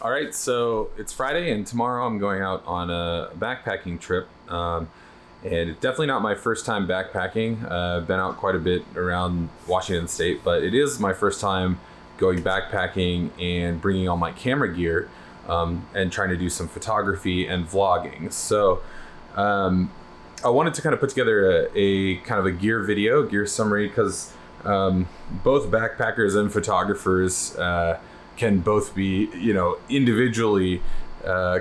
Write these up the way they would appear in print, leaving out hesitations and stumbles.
All right, so it's Friday, and tomorrow I'm going out on a backpacking trip. And it's definitely not my first time backpacking. I've been out quite a bit around Washington State, but it is my first time going backpacking and bringing all my camera gear and trying to do some photography and vlogging. So I wanted to kind of put together a kind of a gear summary, because both backpackers and photographers can both be, individually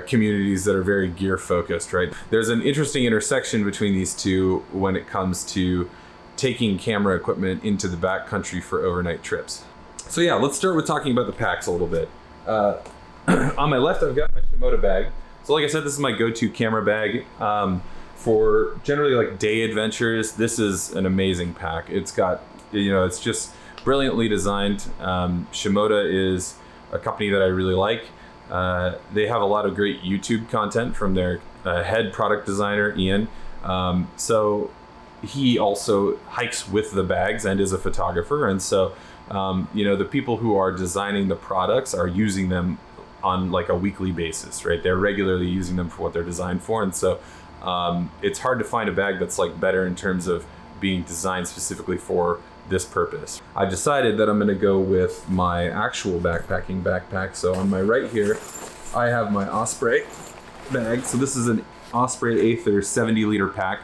communities that are very gear focused, right? There's an interesting intersection between these two when it comes to taking camera equipment into the backcountry for overnight trips. So yeah, let's start with talking about the packs a little bit. On my left, I've got my Shimoda bag. So like I said, this is my go-to camera bag. For generally like day adventures, this is an amazing pack. It's got, it's just brilliantly designed. Shimoda is a company that I really like. They have a lot of great YouTube content from their head product designer, Ian. So he also hikes with the bags and is a photographer. And so, the people who are designing the products are using them on like a weekly basis, right? They're regularly using them for what they're designed for. And so it's hard to find a bag that's like better in terms of being designed specifically for this purpose. I decided that I'm going to go with my actual backpacking backpack. So on my right here, I have my Osprey bag. So this is an Osprey Aether 70 liter pack.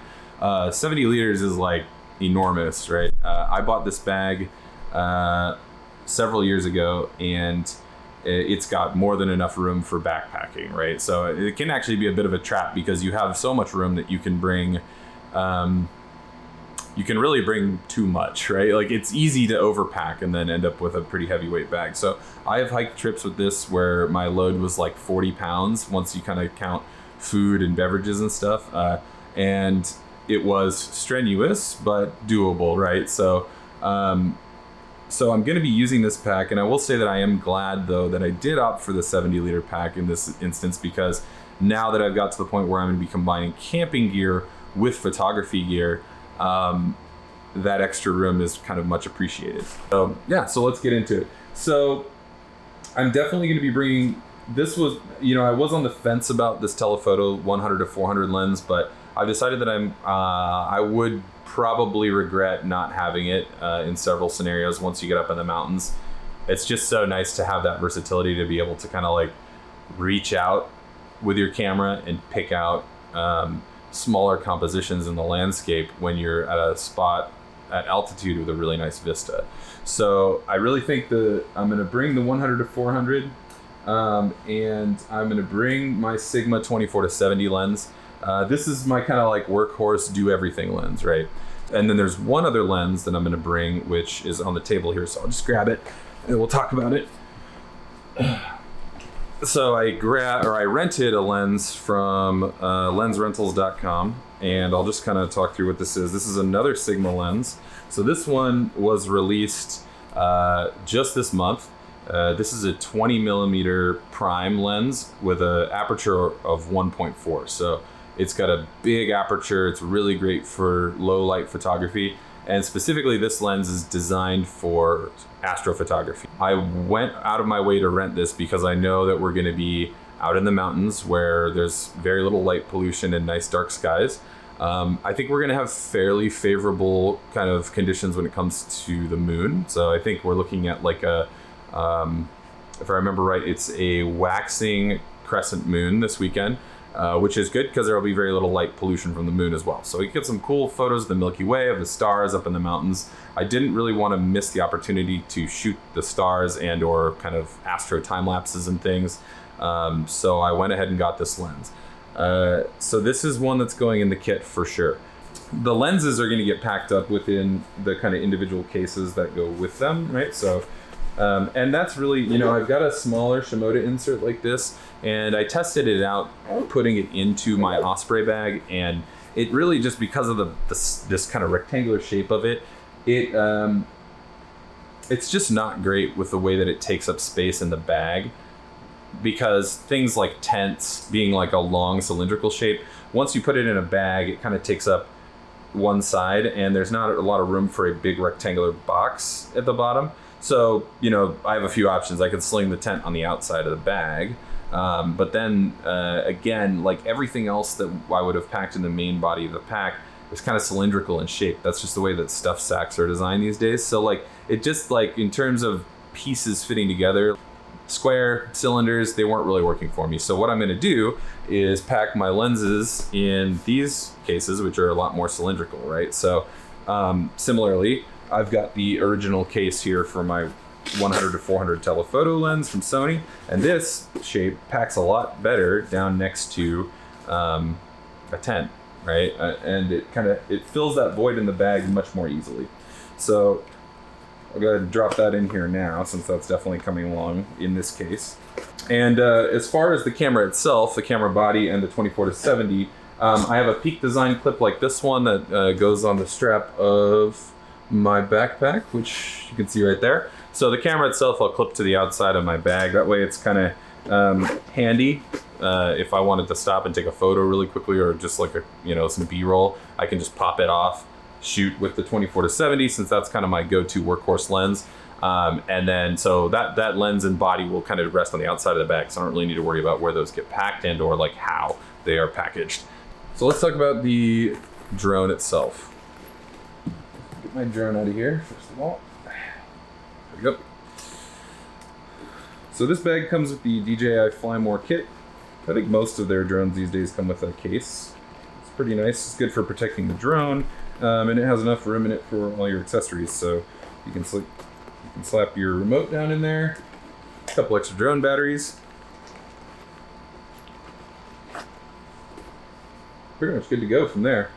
70 liters is like enormous, right? I bought this bag several years ago, and it's got more than enough room for backpacking, right? So it can actually be a bit of a trap, because you have so much room that you can bring you can really bring too much, right? Like it's easy to overpack and then end up with a pretty heavyweight bag. So I have hiked trips with this where my load was like 40 pounds once you kind of count food and beverages and stuff. And it was strenuous, but doable, right? So I'm going to be using this pack, and I will say that I am glad though that I did opt for the 70 liter pack in this instance, because now that I've got to the point where I'm going to be combining camping gear with photography gear, that extra room is kind of much appreciated. So yeah, so let's get into it. So I'm definitely going to be bringing, this was, I was on the fence about this telephoto 100 to 400 lens, but I've decided that I would probably regret not having it in several scenarios once you get up in the mountains. It's just so nice to have that versatility to be able to kind of like reach out with your camera and pick out smaller compositions in the landscape when you're at a spot at altitude with a really nice vista. So I really think I'm going to bring the 100 to 400 and I'm going to bring my Sigma 24 to 70 lens. This is my kind of like workhorse do everything lens, right? And then there's one other lens that I'm going to bring, which is on the table here. So I'll just grab it and we'll talk about it. So I rented a lens from lensrentals.com, and I'll just kind of talk through what this is. This is another Sigma lens. So this one was released just this month. This is a 20 millimeter prime lens with an aperture of 1.4. So it's got a big aperture. It's really great for low light photography. And specifically, this lens is designed for astrophotography. I went out of my way to rent this because I know that we're going to be out in the mountains where there's very little light pollution and nice dark skies. I think we're going to have fairly favorable kind of conditions when it comes to the moon. So I think we're looking at like if I remember right, it's a waxing crescent moon this weekend. Which is good because there will be very little light pollution from the moon as well. So we get some cool photos of the Milky Way, of the stars up in the mountains. I didn't really want to miss the opportunity to shoot the stars and or kind of astro time lapses and things. So I went ahead and got this lens. So this is one that's going in the kit for sure. The lenses are going to get packed up within the kind of individual cases that go with them, right? So and that's really, I've got a smaller Shimoda insert like this, and I tested it out putting it into my Osprey bag, and it really, just because of this kind of rectangular shape of it, it's just not great with the way that it takes up space in the bag, because things like tents being like a long cylindrical shape, once you put it in a bag, it kind of takes up one side, and there's not a lot of room for a big rectangular box at the bottom. So, you know, I have a few options. I could sling the tent on the outside of the bag. But then again, like everything else that I would have packed in the main body of the pack is kind of cylindrical in shape. That's just the way that stuffed sacks are designed these days. So like it just like in terms of pieces fitting together, square cylinders, they weren't really working for me. So what I'm going to do is pack my lenses in these cases, which are a lot more cylindrical, right? So similarly, I've got the original case here for my 100 to 400 telephoto lens from Sony, and this shape packs a lot better down next to a tent, right? And it fills that void in the bag much more easily. So I'll go ahead and drop that in here now, since that's definitely coming along in this case. And as far as the camera itself, the camera body and the 24 to 70, I have a Peak Design clip like this one that goes on the strap of my backpack, which you can see right there. So the camera itself I'll clip to the outside of my bag. That way it's kind of handy. If I wanted to stop and take a photo really quickly, or just like some B-roll, I can just pop it off, shoot with the 24 to 70, since that's kind of my go-to workhorse lens. And then so that lens and body will kind of rest on the outside of the bag, so I don't really need to worry about where those get packed and or like how they are packaged. So let's talk about the drone itself. Get my drone out of here first of all. There we go. So this bag comes with the DJI Fly More kit. I think most of their drones these days come with a case. It's pretty nice. It's good for protecting the drone, and it has enough room in it for all your accessories. So you can slap your remote down in there. A couple extra drone batteries. Pretty much good to go from there.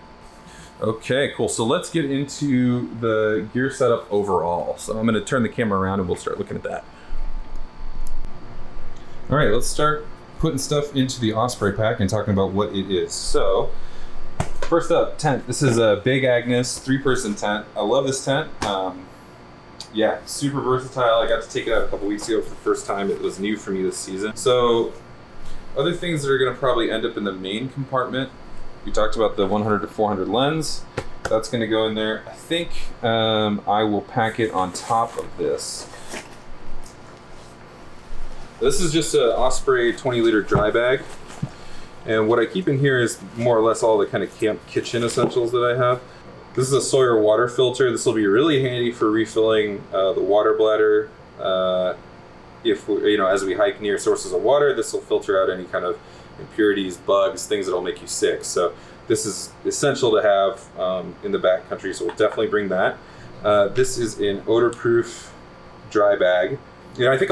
Okay, cool. So let's get into the gear setup overall. So I'm going to turn the camera around and we'll start looking at that. All right, let's start putting stuff into the Osprey pack and talking about what it is. So first up, tent. This is a Big Agnes 3-person tent. I love this tent. Yeah, super versatile. I got to take it out a couple weeks ago for the first time. It was new for me this season. So other things that are going to probably end up in the main compartment. We talked about the 100 to 400 lens. That's going to go in there. I think I will pack it on top of this. This is just an Osprey 20-liter dry bag. And what I keep in here is more or less all the kind of camp kitchen essentials that I have. This is a Sawyer water filter. This will be really handy for refilling the water bladder. If as we hike near sources of water, this will filter out any kind of impurities, bugs, things that'll make you sick. So this is essential to have in the backcountry, so we'll definitely bring that. This is an odor-proof dry bag. I think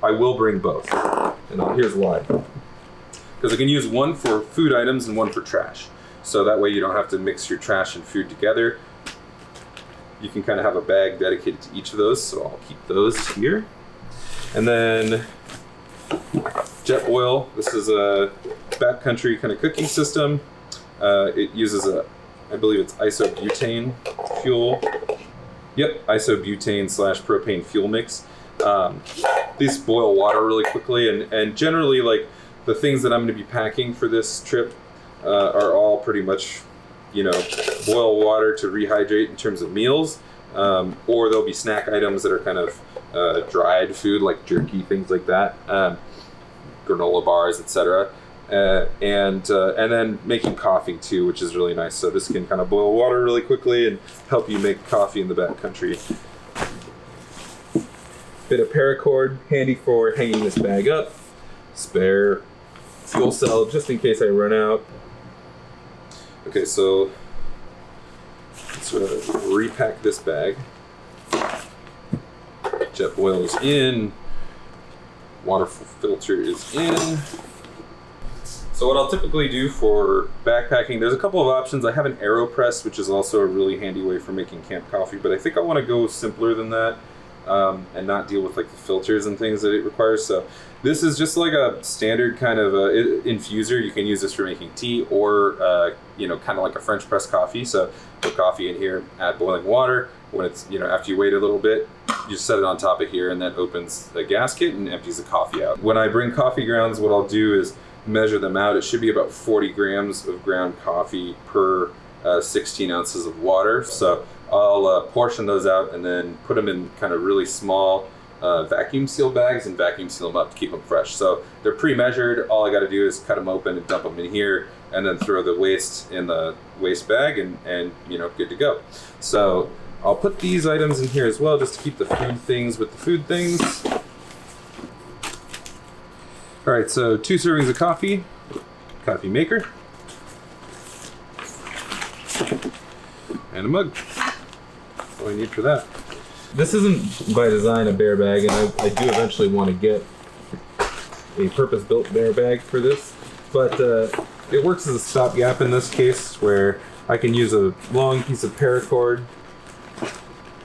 I will bring both, and here's why. Because I can use one for food items and one for trash. So that way you don't have to mix your trash and food together. You can kind of have a bag dedicated to each of those, so I'll keep those here. And then jet oil. This is a backcountry kind of cooking system. It uses I believe it's isobutane fuel. Yep, isobutane / propane fuel mix. These boil water really quickly, and generally, like, the things that I'm going to be packing for this trip are all pretty much, boil water to rehydrate in terms of meals, or there'll be snack items that are kind of dried food, like jerky, things like that, granola bars, etc. And then making coffee too, which is really nice. So this can kind of boil water really quickly and help you make coffee in the backcountry. Bit of paracord, handy for hanging this bag up. Spare fuel cell, just in case I run out. Okay, so let's repack this bag. Jet oil is in. Water filter is in. So what I'll typically do for backpacking, there's a couple of options. I have an AeroPress, which is also a really handy way for making camp coffee, but I think I want to go simpler than that. And not deal with like the filters and things that it requires. So this is just like a standard kind of infuser. You can use this for making tea or kind of like a French press coffee. So put coffee in here, add boiling water. When it's after you wait a little bit, you set it on top of here, and that opens the gasket and empties the coffee out. When I bring coffee grounds, what I'll do is measure them out. It should be about 40 grams of ground coffee per 16 ounces of water. So I'll portion those out and then put them in kind of really small vacuum seal bags and vacuum seal them up to keep them fresh. So they're pre-measured. All I got to do is cut them open and dump them in here, and then throw the waste in the waste bag, and you know, good to go. So I'll put these items in here as well, just to keep the food things with the food things. All right, so 2 servings of coffee maker, and a mug. That's all I need for that. This isn't by design a bear bag, and I do eventually want to get a purpose-built bear bag for this, but it works as a stopgap in this case, where I can use a long piece of paracord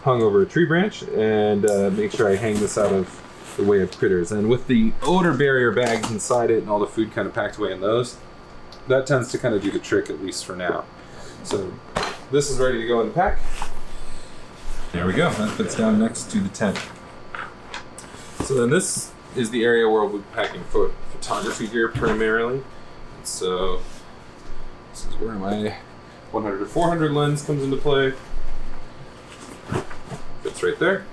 hung over a tree branch and make sure I hang this out of the way of critters. And with the odor barrier bags inside it and all the food kind of packed away in those, that tends to kind of do the trick, at least for now. So this is ready to go in the pack. There we go, that fits down next to the tent. So then this is the area where we'll be packing photography gear primarily. So this is where my 100 to 400 lens comes into play. Fits right there.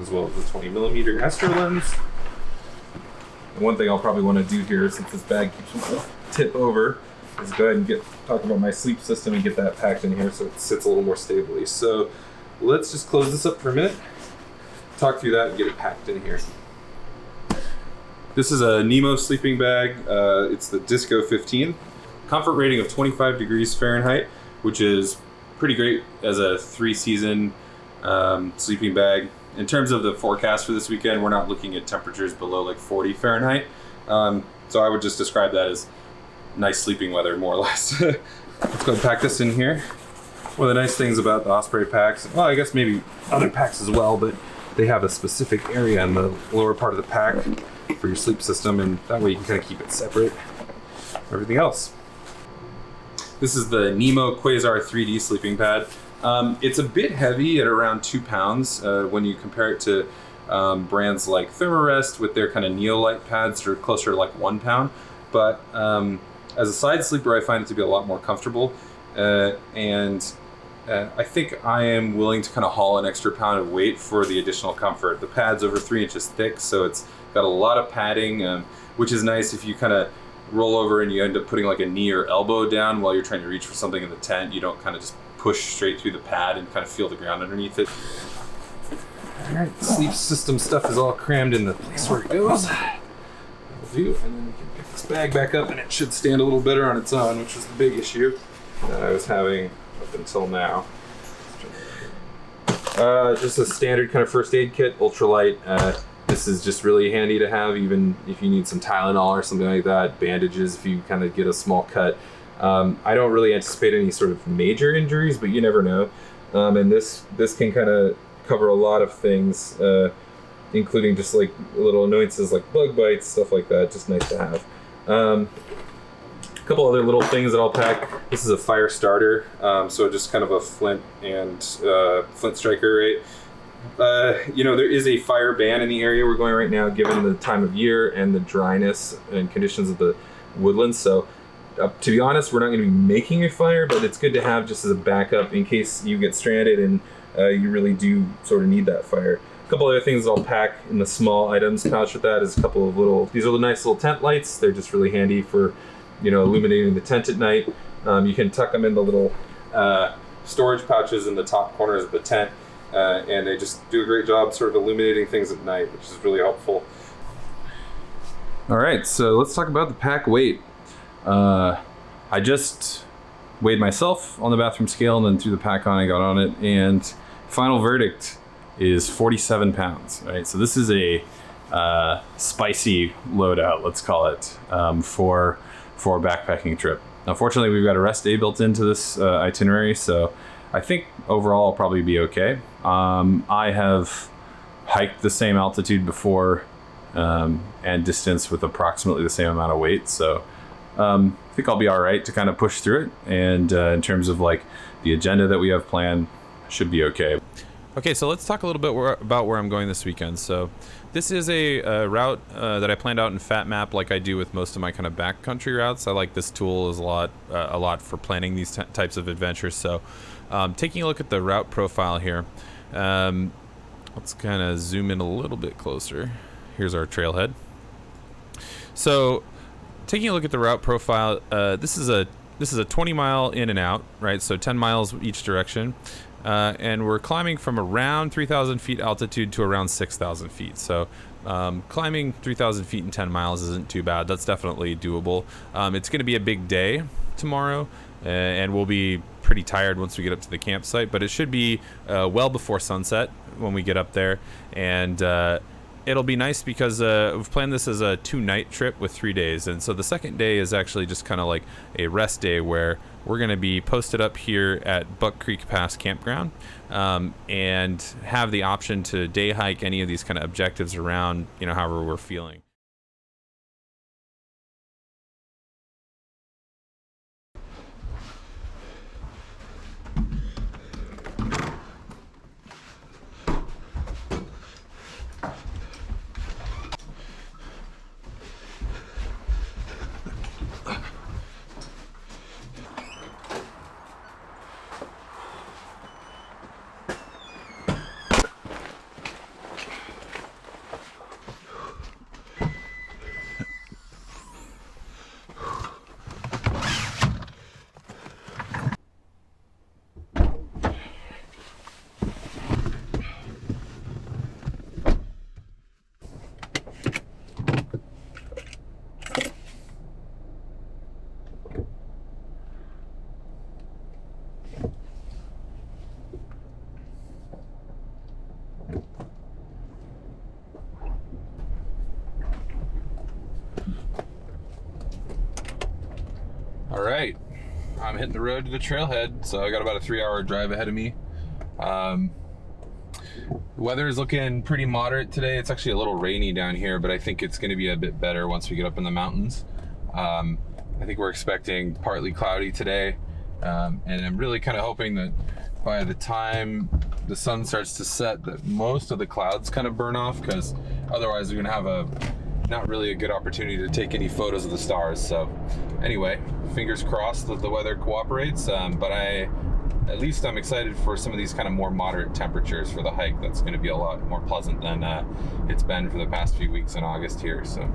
As well as the 20 millimeter Astro lens. And one thing I'll probably want to do here, since this bag keeps on tip over, is go ahead and talk about my sleep system and get that packed in here so it sits a little more stably. So let's just close this up for a minute, talk through that, and get it packed in here. This is a Nemo sleeping bag. It's the Disco 15. Comfort rating of 25 degrees Fahrenheit, which is pretty great as a 3-season sleeping bag. In terms of the forecast for this weekend, we're not looking at temperatures below like 40 Fahrenheit. So I would just describe that as nice sleeping weather, more or less. Let's go and pack this in here. One of the nice things about the Osprey packs, well, I guess maybe other packs as well, but they have a specific area in the lower part of the pack for your sleep system, and that way you can kind of keep it separate from everything else. This is the Nemo Quasar 3D sleeping pad. It's a bit heavy at around 2 pounds when you compare it to brands like Thermarest with their kind of Neolite pads that are closer to like 1 pound. But as a side sleeper, I find it to be a lot more comfortable. And I think I am willing to kind of haul an extra pound of weight for the additional comfort. The pad's over 3 inches thick, so it's got a lot of padding, which is nice if you kind of roll over and you end up putting like a knee or elbow down while you're trying to reach for something in the tent. You don't kind of just push straight through the pad and kind of feel the ground underneath it. All right, the sleep system stuff is all crammed in the place where it goes. That'll do, and then we can pick this bag back up and it should stand a little better on its own, which was the big issue that I was having up until now. Just a standard kind of first aid kit, ultralight. This is just really handy to have, even if you need some Tylenol or something like that, bandages if you kind of get a small cut. I don't really anticipate any sort of major injuries, but you never know. And this can kind of cover a lot of things, including just like little annoyances like bug bites, stuff like that. Just nice to have. A couple other little things that I'll pack. This is a fire starter, so just kind of a flint and flint striker, right? There is a fire ban in the area we're going right now, given the time of year and the dryness and conditions of the woodlands. So to be honest, we're not going to be making a fire, but it's good to have just as a backup in case you get stranded and you really do sort of need that fire. A couple other things I'll pack in the small items pouch with that is a couple of these are the nice little tent lights. They're just really handy for, illuminating the tent at night. You can tuck them in the little storage pouches in the top corners of the tent, and they just do a great job sort of illuminating things at night, which is really helpful. All right, so let's talk about the pack weight. I just weighed myself on the bathroom scale and then threw the pack on, I got on it, and final verdict is 47 pounds, right? So this is a spicy loadout, let's call it, for a backpacking trip. Unfortunately, we've got a rest day built into this itinerary, so I think overall I'll probably be okay. I have hiked the same altitude before and distance with approximately the same amount of weight, so I think I'll be all right to kind of push through it. And in terms of like the agenda that we have planned, should be okay. Okay, so let's talk a little bit about where I'm going this weekend. So this is a route that I planned out in Fat Map, like I do with most of my kind of backcountry routes. I like this tool a lot for planning these types of adventures. So Taking a look at the route profile here, let's kind of zoom in a little bit closer. Here's our trailhead. So, taking a look at the route profile, this is a 20-mile in and out, right? So 10 miles each direction, and we're climbing from around 3,000 feet altitude to around 6,000 feet. So climbing 3,000 feet in 10 miles isn't too bad. That's definitely doable. It's going to be a big day tomorrow, and we'll be pretty tired once we get up to the campsite, but it should be well before sunset when we get up there, and it'll be nice because we've planned this as a 2-night trip with 3 days, and so the second day is actually just kind of like a rest day where we're going to be posted up here at Buck Creek Pass Campground, and have the option to day hike any of these kind of objectives around, however we're feeling. All right, I'm hitting the road to the trailhead, so I got about a 3-hour drive ahead of me. The weather is looking pretty moderate today. It's actually a little rainy down here, but I think it's going to be a bit better once we get up in the mountains. I think we're expecting partly cloudy today, and I'm really kind of hoping that by the time the sun starts to set, that most of the clouds kind of burn off, because otherwise we're going to have not really a good opportunity to take any photos of the stars. So anyway, fingers crossed that the weather cooperates, but at least I'm excited for some of these kind of more moderate temperatures for the hike. That's going to be a lot more pleasant than it's been for the past few weeks in August here. So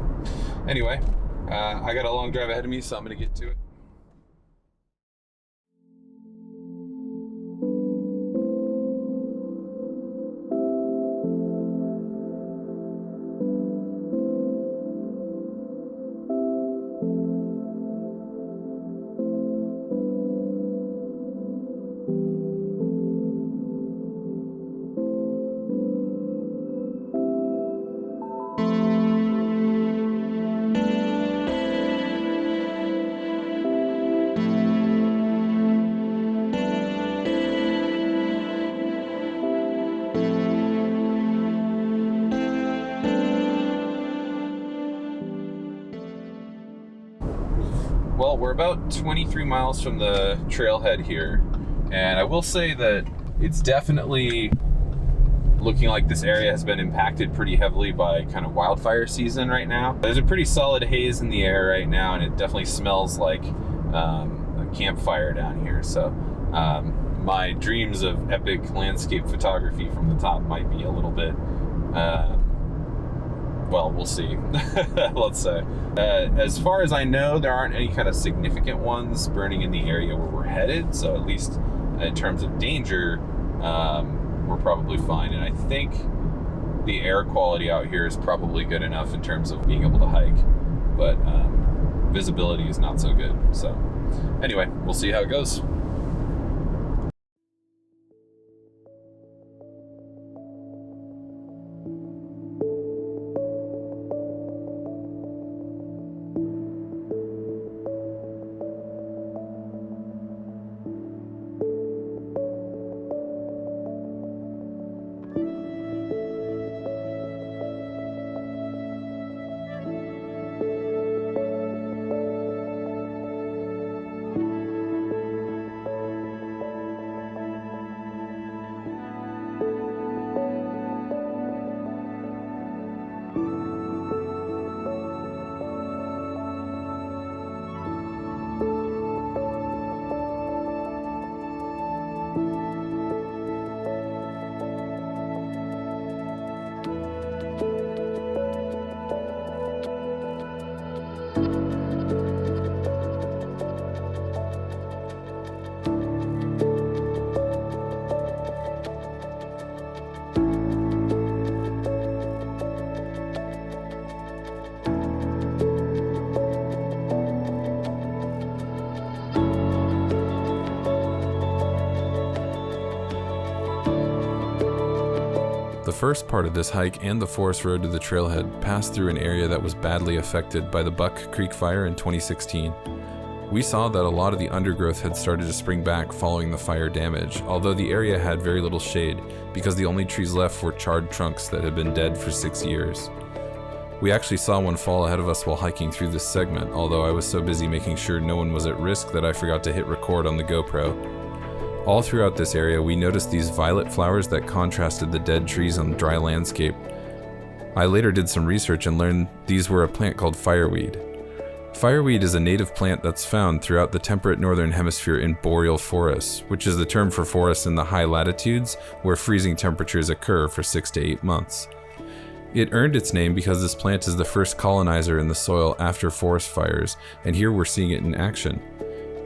anyway, I got a long drive ahead of me, so I'm going to get to it. Well, we're about 23 miles from the trailhead here, and I will say that it's definitely looking like this area has been impacted pretty heavily by kind of wildfire season right now. There's a pretty solid haze in the air right now, and it definitely smells like a campfire down here. So my dreams of epic landscape photography from the top might be a little bit well, we'll see. Let's say. As far as I know, there aren't any kind of significant ones burning in the area where we're headed. So at least in terms of danger, we're probably fine. And I think the air quality out here is probably good enough in terms of being able to hike. But visibility is not so good. So anyway, we'll see how it goes. The first part of this hike and the forest road to the trailhead passed through an area that was badly affected by the Buck Creek fire in 2016. We saw that a lot of the undergrowth had started to spring back following the fire damage, although the area had very little shade because the only trees left were charred trunks that had been dead for 6 years. We actually saw one fall ahead of us while hiking through this segment, although I was so busy making sure no one was at risk that I forgot to hit record on the GoPro. All throughout this area, we noticed these violet flowers that contrasted the dead trees on the dry landscape. I later did some research and learned these were a plant called fireweed. Fireweed is a native plant that's found throughout the temperate northern hemisphere in boreal forests, which is the term for forests in the high latitudes where freezing temperatures occur for 6 to 8 months. It earned its name because this plant is the first colonizer in the soil after forest fires, and here we're seeing it in action.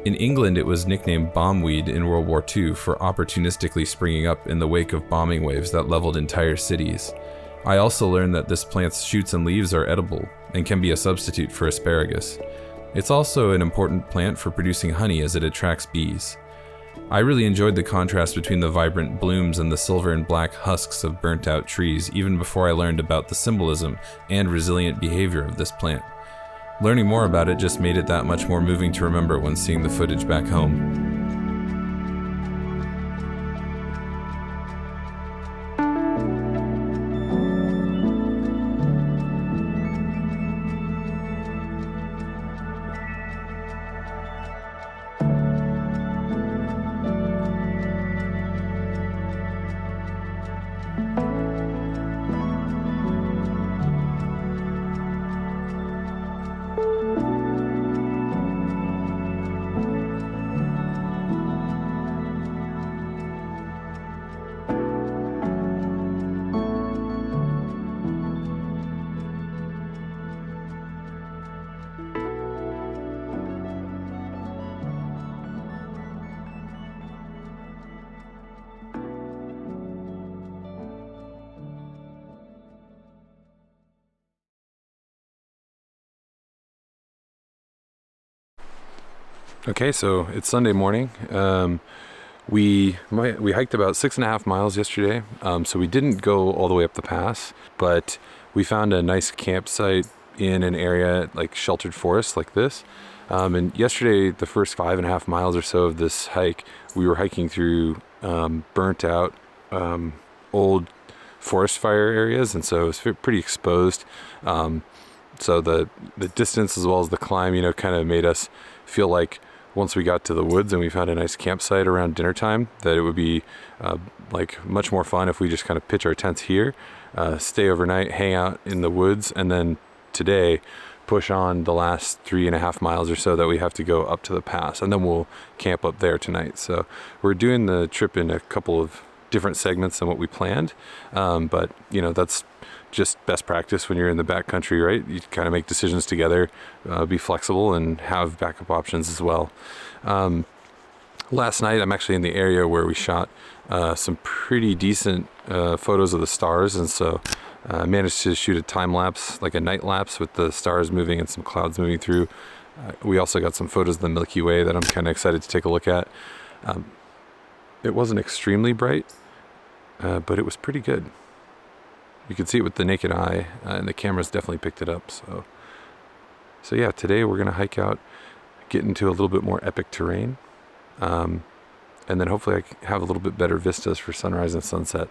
In England, it was nicknamed bombweed in World War II for opportunistically springing up in the wake of bombing waves that leveled entire cities. I also learned that this plant's shoots and leaves are edible and can be a substitute for asparagus. It's also an important plant for producing honey as it attracts bees. I really enjoyed the contrast between the vibrant blooms and the silver and black husks of burnt-out trees even before I learned about the symbolism and resilient behavior of this plant. Learning more about it just made it that much more moving to remember when seeing the footage back home. Okay, so it's Sunday morning. We hiked about 6.5 miles yesterday, so we didn't go all the way up the pass, but we found a nice campsite in an area like sheltered forest like this. And yesterday, the first 5.5 miles or so of this hike, we were hiking through burnt out old forest fire areas, and so it was pretty exposed. So the distance as well as the climb, kind of made us feel like once we got to the woods and we found a nice campsite around dinner time, that it would be like much more fun if we just kind of pitch our tents here, stay overnight, hang out in the woods, and then today push on the last 3.5 miles or so that we have to go up to the pass, and then we'll camp up there tonight. So we're doing the trip in a couple of different segments than what we planned, but that's just best practice when you're in the backcountry, right? You kind of make decisions together, be flexible, and have backup options as well. Last night, I'm actually in the area where we shot some pretty decent photos of the stars, and so I managed to shoot a time lapse, like a night lapse with the stars moving and some clouds moving through. We also got some photos of the Milky Way that I'm kind of excited to take a look at. It wasn't extremely bright, but it was pretty good. You could see it with the naked eye, and the cameras definitely picked it up. So yeah, today we're going to hike out, get into a little bit more epic terrain, and then hopefully I can have a little bit better vistas for sunrise and sunset.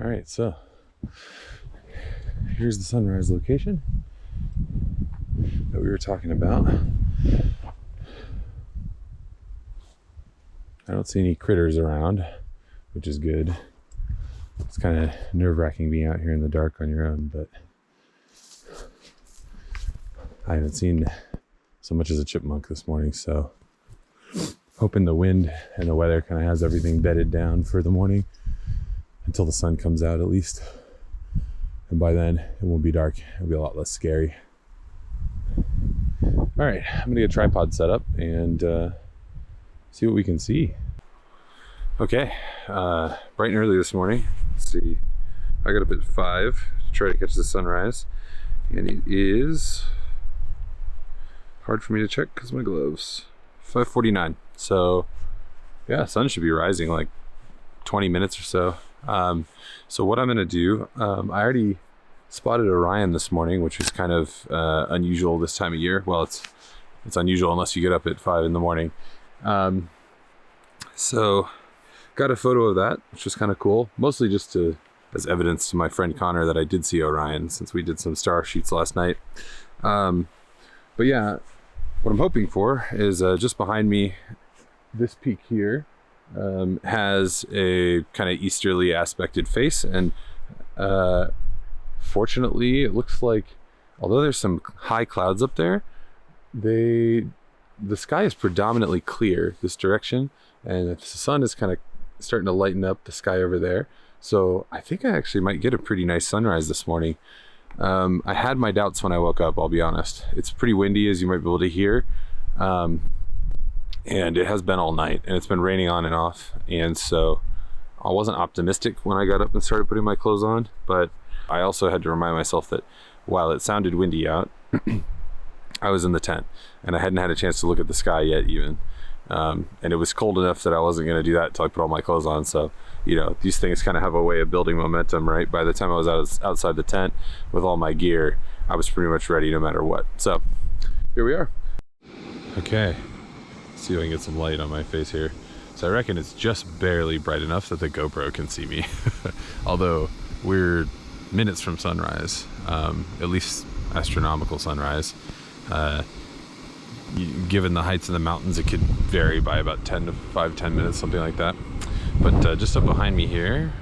All right, so here's the sunrise location that we were talking about. I don't see any critters around, which is good. It's kind of nerve-wracking being out here in the dark on your own, but I haven't seen so much as a chipmunk this morning, so hoping the wind and the weather kind of has everything bedded down for the morning until the sun comes out at least. And by then it won't be dark. It'll be a lot less scary. All right, I'm gonna get a tripod set up and see what we can see. Okay, bright and early this morning. Let's see, I got up at 5 to try to catch the sunrise, and it is hard for me to check because of my gloves. 5:49. So yeah, sun should be rising like 20 minutes or so. So what I'm gonna do, I already spotted Orion this morning, which is kind of unusual this time of year. Well, it's unusual unless you get up at 5 in the morning. So got a photo of that, which was kind of cool, mostly just as evidence to my friend Connor that I did see Orion, since we did some star shoots last night. But yeah, what I'm hoping for is just behind me, this peak here has a kind of easterly aspected face, and fortunately it looks like, although there's some high clouds up there, the sky is predominantly clear this direction, and the sun is kind of starting to lighten up the sky over there. So I think I actually might get a pretty nice sunrise this morning. I had my doubts when I woke up, I'll be honest. It's pretty windy, as you might be able to hear, and it has been all night, and it's been raining on and off, and so I wasn't optimistic when I got up and started putting my clothes on. But I also had to remind myself that while it sounded windy out, I was in the tent and I hadn't had a chance to look at the sky yet even. And it was cold enough that I wasn't going to do that until I put all my clothes on. So, you know, these things kind of have a way of building momentum, right? By the time I was outside the tent with all my gear, I was pretty much ready no matter what. So here we are. Okay, let's see if I can get some light on my face here. So I reckon it's just barely bright enough that the GoPro can see me. Although we're minutes from sunrise, at least astronomical sunrise. Given the heights of the mountains, it could vary by about 10 minutes, something like that. But just up behind me here,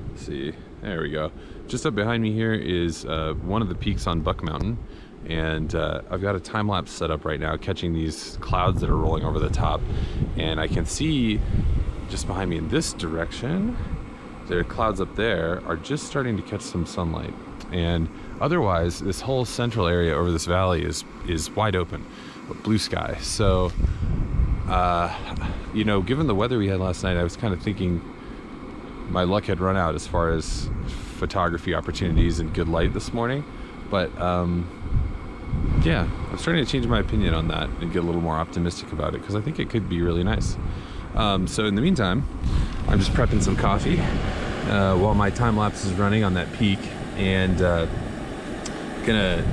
let's see, there we go. Just up behind me here is one of the peaks on Buck Mountain, and I've got a time lapse set up right now catching these clouds that are rolling over the top, and I can see just behind me in this direction, there are clouds up there are just starting to catch some sunlight, and otherwise this whole central area over this valley is wide open, blue sky. So you know, given the weather we had last night, I was kind of thinking my luck had run out as far as photography opportunities and good light this morning. But yeah, I'm starting to change my opinion on that and get a little more optimistic about it, because I think it could be really nice. So in the meantime, I'm just prepping some coffee while my time lapse is running on that peak, and gonna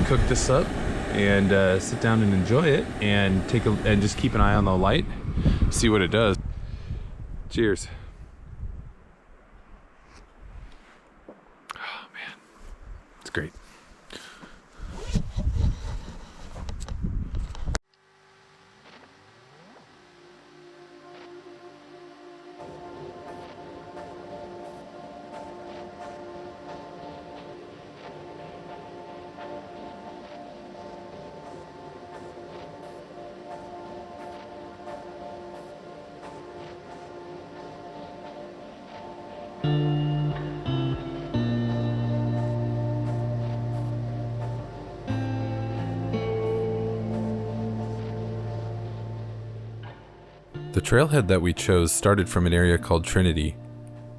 cook this up and sit down and enjoy it, and and just keep an eye on the light, see what it does. Cheers. Oh man, it's great. The trailhead that we chose started from an area called Trinity.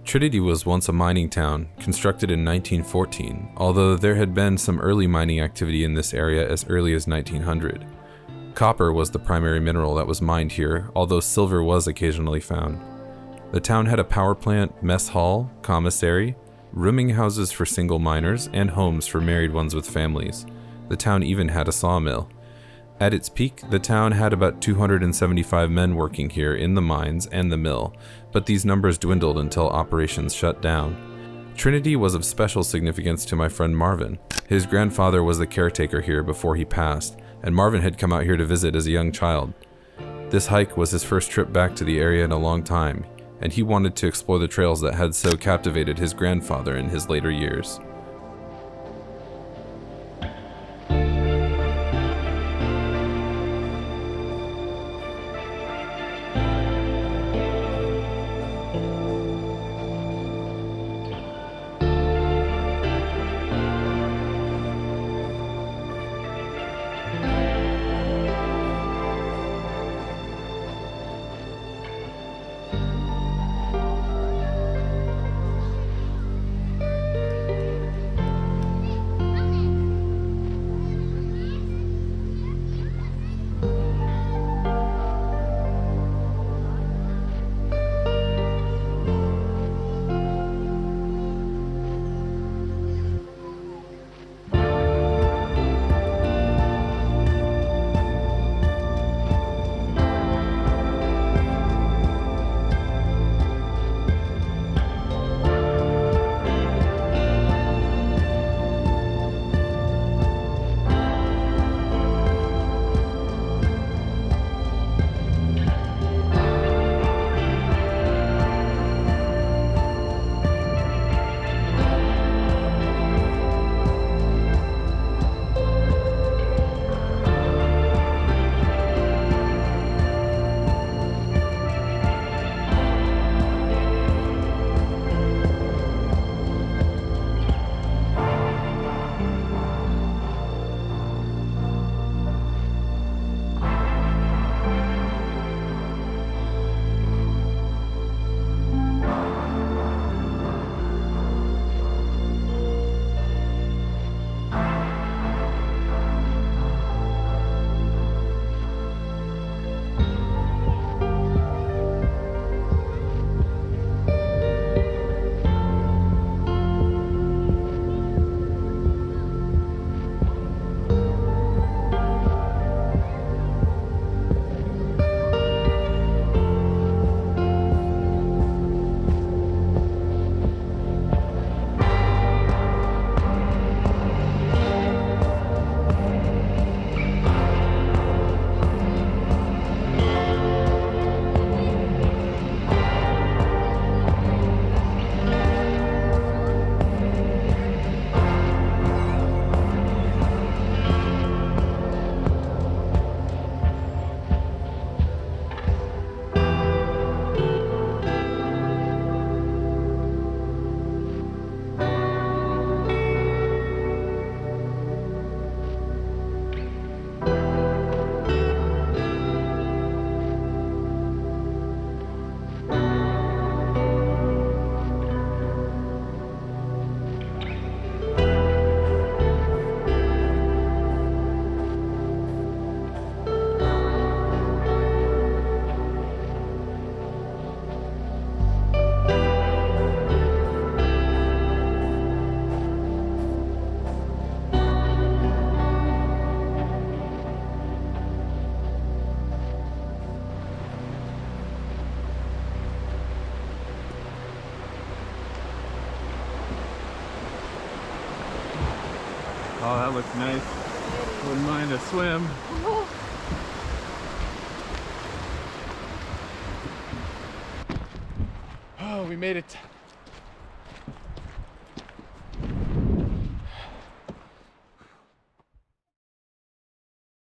Trinity was once a mining town, constructed in 1914, although there had been some early mining activity in this area as early as 1900. Copper was the primary mineral that was mined here, although silver was occasionally found. The town had a power plant, mess hall, commissary, rooming houses for single miners, and homes for married ones with families. The town even had a sawmill. At its peak, the town had about 275 men working here in the mines and the mill, but these numbers dwindled until operations shut down. Trinity was of special significance to my friend Marvin. His grandfather was the caretaker here before he passed, and Marvin had come out here to visit as a young child. This hike was his first trip back to the area in a long time, and he wanted to explore the trails that had so captivated his grandfather in his later years. Oh, that looks nice. Wouldn't mind a swim. Oh, we made it